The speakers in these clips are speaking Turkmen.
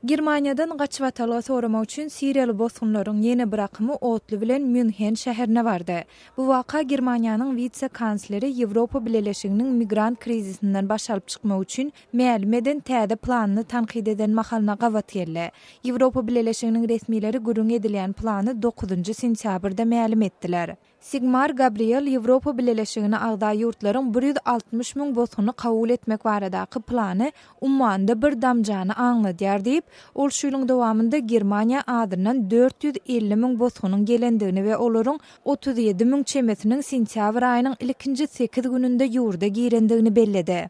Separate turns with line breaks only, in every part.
Germaniyadan gaçywatalga soramak üçin Siriýaly bosgunlaryň ýene bir akymy otly bilen Münhen şäherine bardy. Bu waka Germaniýanyň witse-kansleri Ýewropa Birleşiginiň migrant krizisinden başalyp çykmak üçin mälimeden täze planyny tanqid eden mahalna gawat geldi. Ýewropa Birleşiginiň resmileri gürrüň edilýän plany 9 sentýabrda mälim etdiler. Sigmar Gabriel Ýewropa Birleşigine agda ýurtlaryň 160 000 bosguny kabul etmek baradaky plany ummanda bir damjany aňladýar diýip, ol şu ýylyň dowamında Germaniýa adyndan 450 000 bosgunyň gelendigini we olaryň 37 000 çemesiniň sentýabr aýynyň ilkinji 8 gününde ýurda girendigini belledi.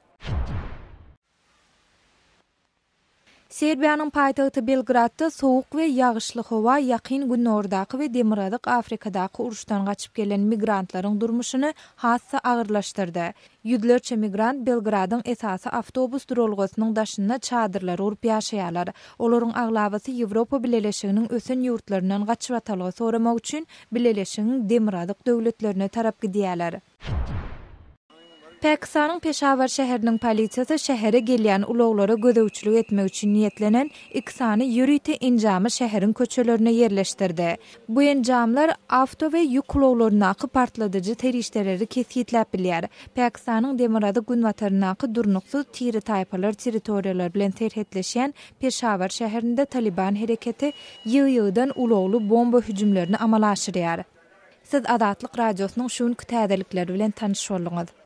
Serbiýanyň paýtagty Belgradda sowuk we ýagyşly howa ýakyn günlerdaky we Demiradyk Afrikadaky uruşdan gaçyp gelen migrantlaryň durmuşyny hassa agyrlaşdyrdy. Ýüzlerçe migrant Belgradyň esasy awtobus durulgasynyň daşynda çadyrlar urup ýaşaýarlar. Olaryň aglabasy Ýewropa Birleşiginiň ösen ýurtlaryndan gaçywatalga soramak üçin Birleşiginiň Demiradyk döwletlerine tarap gidýärler. Pakistanyň Peşawar şäheriniň polisiýasy şähere gelýän ulaglara gödäwçilik etmek üçin niýetlenen 2 sany ýürüýte enjamy şäheriň köçelerine ýerleşdirdi. Bu enjamlar awto we ýük ulaglarynaky partladyjy terişleri kesýetläp bilýär. Pakistanyň Demirady günwatarynaky durnuksuz tiri taýpalar territoriýalar bilen terhetleşýän Peşawar şäherinde Taliban hereketi ýygy-ýygydan ulagly bomba hüjümlerini amala aşyrýar. Siz Adatlyk radiosynyň şuň täzelikleri bilen tanışýarlyňyz.